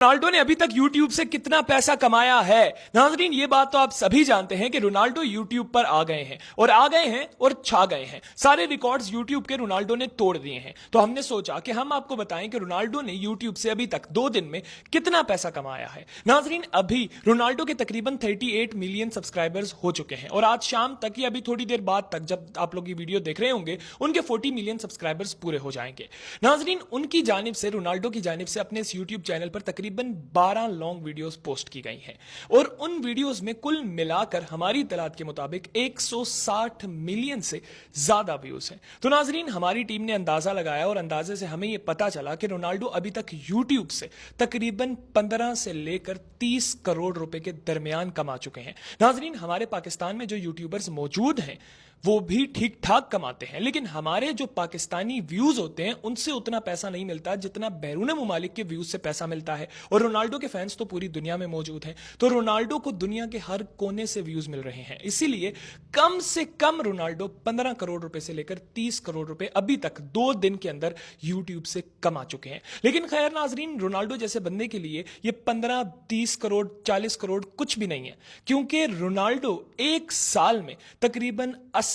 Ronaldo ने अभी तक YouTube से कितना पैसा कमाया है। नाजरीन, ये बात तो आप सभी जानते हैं कि रोनाल्डो YouTube पर आ गए हैं और छा गए हैं। सारे रिकॉर्ड्स YouTube के रोनाल्डो ने तोड़ दिए हैं। तो हमने सोचा कि हम आपको बताएं कि रोनाल्डो ने YouTube से अभी तक 2 दिन में कितना पैसा कमाया है। नाजरीन, अभी रोनाल्डो के तकरीबन 38 मिलियन सब्सक्राइबर्स हो चुके हैं और आज शाम तक या अभी थोड़ी देर बाद तक जब आप लोग ये वीडियो देख रहे होंगे उनके 40 मिलियन सब्सक्राइबर्स पूरे हो जाएंगे। नाजरीन, उनकी जानिब से, रोनाल्डो की जानिब से अपने इस YouTube चैनल पर तकरीबन 12 लॉन्ग वीडियोस पोस्ट की गई हैं और उन वीडियोस में कुल मिलाकर हमारी इत्तलात के मुताबिक 160 मिलियन से ज्यादा व्यूज हैं। तो नाजरीन, हमारी टीम ने अंदाजा लगाया और अंदाजे से हमें यह पता चला कि रोनाल्डो अभी तक यूट्यूब से तकरीबन 15 से लेकर 30 करोड़ रुपए के दरमियान कमा चुके हैं। नाजरीन, हमारे पाकिस्तान में जो यूट्यूबर्स मौजूद हैं वो भी ठीक ठाक कमाते हैं, लेकिन हमारे जो पाकिस्तानी व्यूज होते हैं उनसे उतना पैसा नहीं मिलता जितना बैरून मुमालिक के व्यूज से पैसा मिलता है। और रोनाल्डो के फैंस तो पूरी दुनिया में मौजूद हैं, तो रोनाल्डो को दुनिया के हर कोने से व्यूज मिल रहे हैं। इसीलिए कम से कम रोनाल्डो 15 करोड़ रुपए से लेकर 30 करोड़ रुपए अभी तक 2 दिन के अंदर यूट्यूब से कमा चुके हैं। लेकिन खैर नाजरीन, रोनाल्डो जैसे बंदे के लिए ये 15, 30 करोड़, 40 करोड़ कुछ भी नहीं है, क्योंकि रोनाल्डो एक साल में तकरीबन 80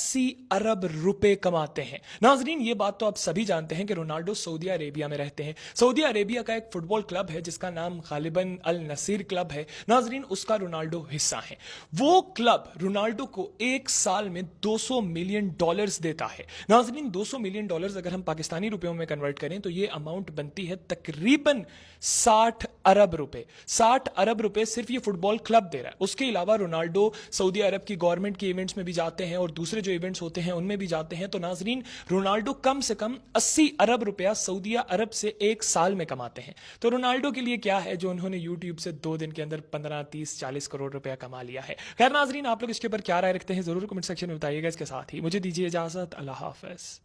अरब रुपए कमाते हैं। नाजरीन, ये बात तो आप सभी जानते हैं कि रोनाल्डो सऊदी अरेबिया में रहते हैं। सऊदी अरेबिया का एक फुटबॉल क्लब है जिसका नाम गालिबन अल नसीर क्लब है। नाजरीन, उसका रोनाल्डो हिस्सा है। वो क्लब रोनाल्डो को एक साल में $200 मिलियन देता है। नाजरीन, $200 मिलियन अगर हम पाकिस्तानी रुपयों में कन्वर्ट करें तो ये अमाउंट बनती है तकरीबन 60 अरब रुपए। 60 अरब रुपए सिर्फ ये फुटबॉल क्लब दे रहा है। उसके अलावा रोनाल्डो सऊदी अरब की गवर्नमेंट के इवेंट्स में भी जाते हैं और दूसरे जो इवेंट्स होते हैं उनमें भी जाते हैं। तो नाजरीन, रोनाल्डो कम से कम 80 अरब रुपया सऊदी अरब से एक साल में कमाते हैं। तो रोनाल्डो के लिए क्या है जो उन्होंने यूट्यूब से 2 दिन के अंदर 15, 30, 40 करोड़ रुपया कमा लिया है। खैर नाजरीन, आप लोग इसके ऊपर क्या राय रखते हैं जरूर कमेंट सेक्शन में बताइएगा। इसके साथ ही मुझे दीजिए इजाजत। अल्लाह हाफिज।